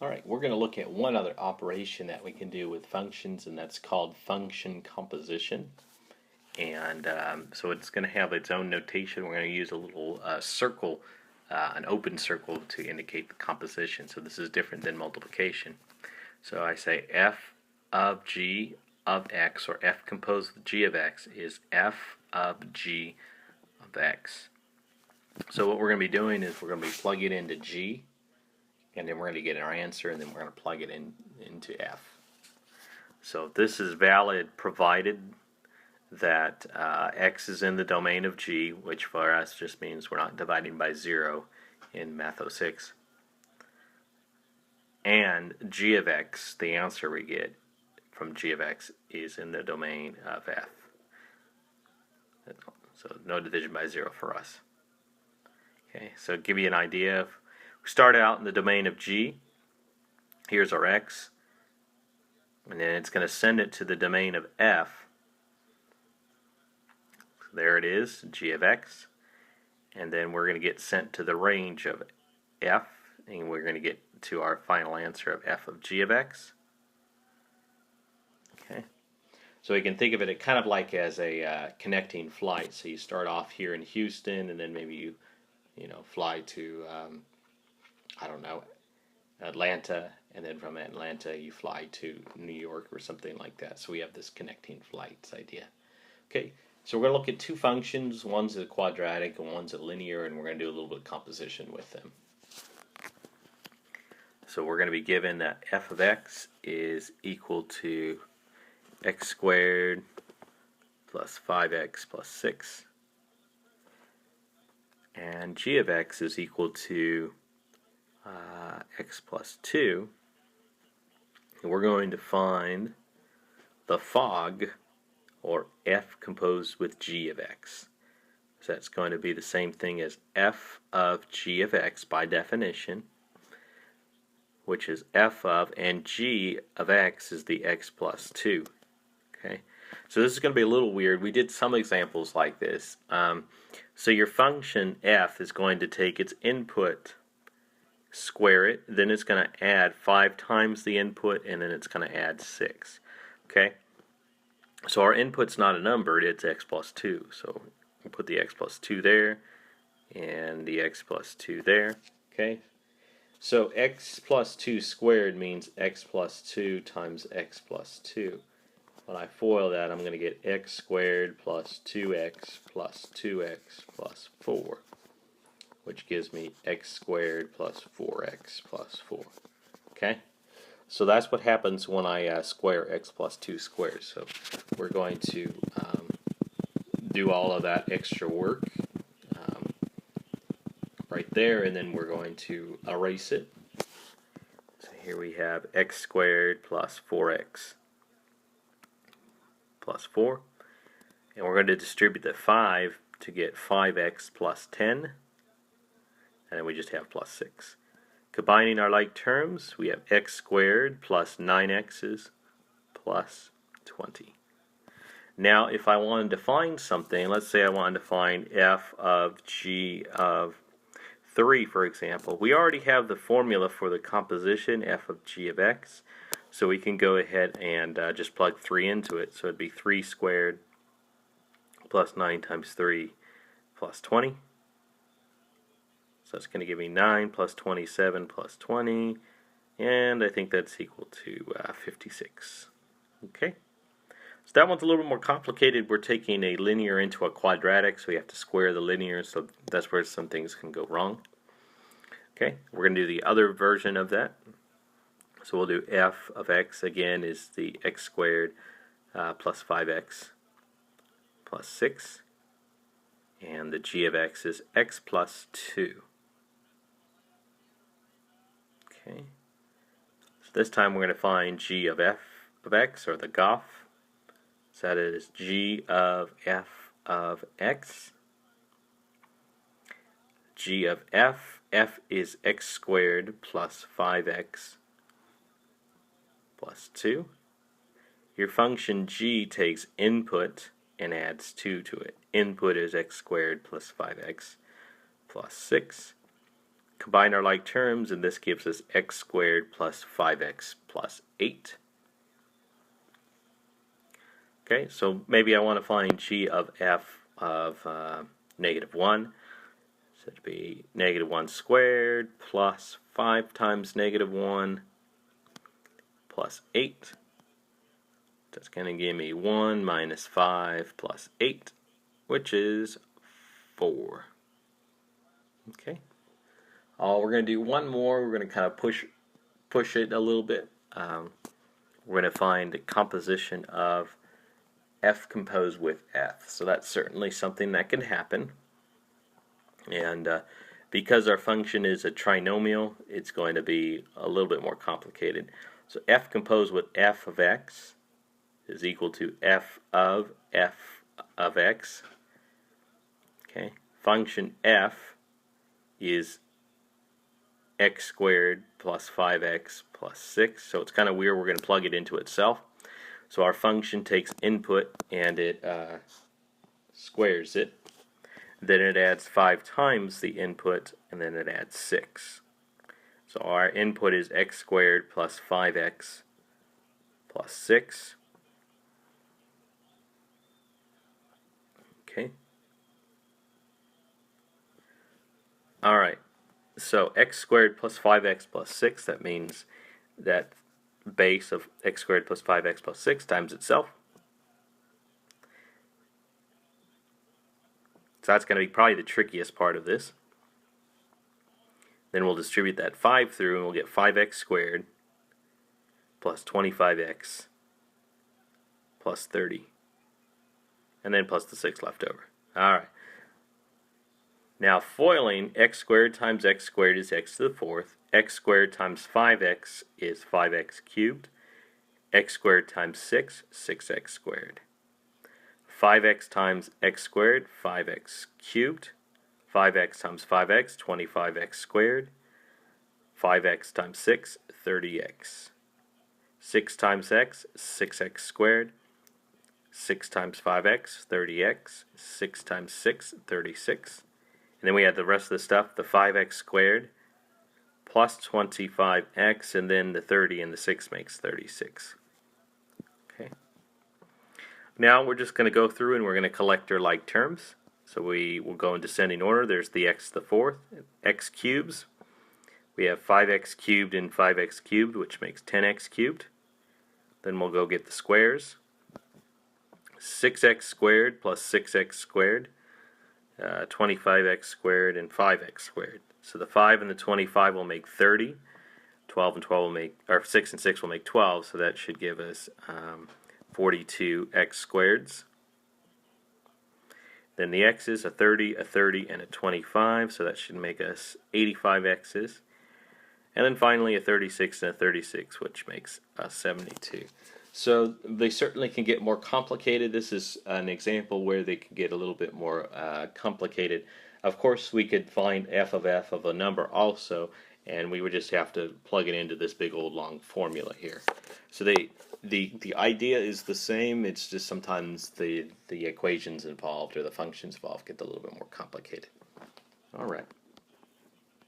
Alright, we're going to look at one other operation that we can do with functions, and that's called function composition. And so it's going to have its own notation. We're going to use a little circle, an open circle, to indicate the composition. So this is different than multiplication. So I say f of g of x, or f composed with g of x, is f of g of x. So what we're going to be doing is we're going to be plugging it into g, and then we're going to get our answer, and then we're going to plug it into f. So this is valid provided that x is in the domain of g, which for us just means we're not dividing by 0 in Math 06. And g of x, the answer we get from g of x, is in the domain of f. So no division by 0 for us. Okay, so to give you an idea, if we start out in the domain of g, here's our x, and then it's going to send it to the domain of f. So there it is, g of x, and then we're going to get sent to the range of f, and we're going to get to our final answer of f of g of x. Okay, so we can think of it kind of like as a connecting flight. So you start off here in Houston, and then maybe you fly to I don't know, Atlanta, and then from Atlanta you fly to New York or something like that. So we have this connecting flights idea. Okay, so we're going to look at two functions. One's a quadratic and one's a linear, and we're going to do a little bit of composition with them. So we're going to be given that f of x is equal to x squared plus 5x plus 6, and g of x is equal to x plus 2, and we're going to find the fog, or f composed with g of x. So that's going to be the same thing as f of g of x by definition, which is f of, and g of x is the x plus 2. Okay, so this is going to be a little weird. We did some examples like this. So your function f is going to take its input, square it, then it's going to add 5 times the input, and then it's going to add 6. Okay, so our input's not a number, it's x plus 2. So we'll put the x plus 2 there, and the x plus 2 there. Okay, so x plus 2 squared means x plus 2 times x plus 2. When I FOIL that, I'm going to get x squared plus 2x plus 2x plus 4, which gives me x squared plus 4x plus 4. Okay? So that's what happens when I square x plus 2 squared. So we're going to do all of that extra work right there, and then we're going to erase it. So here we have x squared plus 4x plus 4, and we're going to distribute the 5 to get 5x plus 10, and then we just have plus 6. Combining our like terms, we have x squared plus 9x's plus 20. Now if I wanted to find something, let's say I wanted to find f of g of 3, for example, we already have the formula for the composition, f of g of x. So we can go ahead and just plug 3 into it. So it'd be 3 squared plus 9 times 3 plus 20. So that's going to give me 9 plus 27 plus 20. And I think that's equal to 56. Okay. So that one's a little bit more complicated. We're taking a linear into a quadratic, so we have to square the linear. So that's where some things can go wrong. Okay. We're going to do the other version of that. So we'll do f of x, again, is the x squared plus 5x plus 6. And the g of x is x plus 2. Okay. So this time we're going to find g of f of x, or the GOF. So that is g of f of x. G of f is x squared plus 5x plus 2. Your function g takes input and adds 2 to it. Input is x squared plus 5x plus 6. combine our like terms, and this gives us x squared plus 5x plus 8. Okay, so maybe I want to find g of f of -1. So it'd be -1 squared plus 5 times -1 plus 8. That's going to give me 1 minus 5 plus 8, which is 4. Okay. We're going to do one more. We're going to kind of push it a little bit. We're going to find the composition of f composed with f. So that's certainly something that can happen. And because our function is a trinomial, it's going to be a little bit more complicated. So f composed with f of x is equal to f of x. Okay. Function f is x squared plus 5x plus 6. So it's kind of weird. We're going to plug it into itself. So our function takes input and it squares it. Then it adds 5 times the input, and then it adds 6. So our input is x squared plus 5x plus 6. Okay. Alright, so x squared plus 5x plus 6, that means that base of x squared plus 5x plus 6 times itself. So that's going to be probably the trickiest part of this. Then we'll distribute that 5 through, and we'll get 5x squared plus 25x plus 30. And then plus the 6 left over. Alright. Now foiling, x squared times x squared is x to the 4th. X squared times 5x is 5x cubed. X squared times 6, 6x squared. 5x times x squared, 5x cubed. 5x times 5x, 25x squared. 5x times 6, 30x. 6 times x, 6x squared. 6 times 5x, 30x. 6 times 6, 36. And then we have the rest of the stuff, the 5x squared plus 25x, and then the 30 and the 6 makes 36. Okay. Now we're just going to go through and we're going to collect our like terms. So we will go in descending order. There's the x to the 4th, x cubes. We have 5x cubed and 5x cubed, which makes 10x cubed. Then we'll go get the squares. 6x squared plus 6x squared, 25x squared, and 5x squared. So the 5 and the 25 will make 30. 12 and 12 will make, or 6 and 6 will make 12, so that should give us 42x squareds. Then the x's, a 30, and a 25, so that should make us 85 x's. And then finally a 36 and a 36, which makes us 72. So they certainly can get more complicated. This is an example where they can get a little bit more complicated. Of course, we could find f of a number also, and we would just have to plug it into this big old long formula here. So the idea is the same. It's just sometimes the equations involved or the functions involved get a little bit more complicated. All right.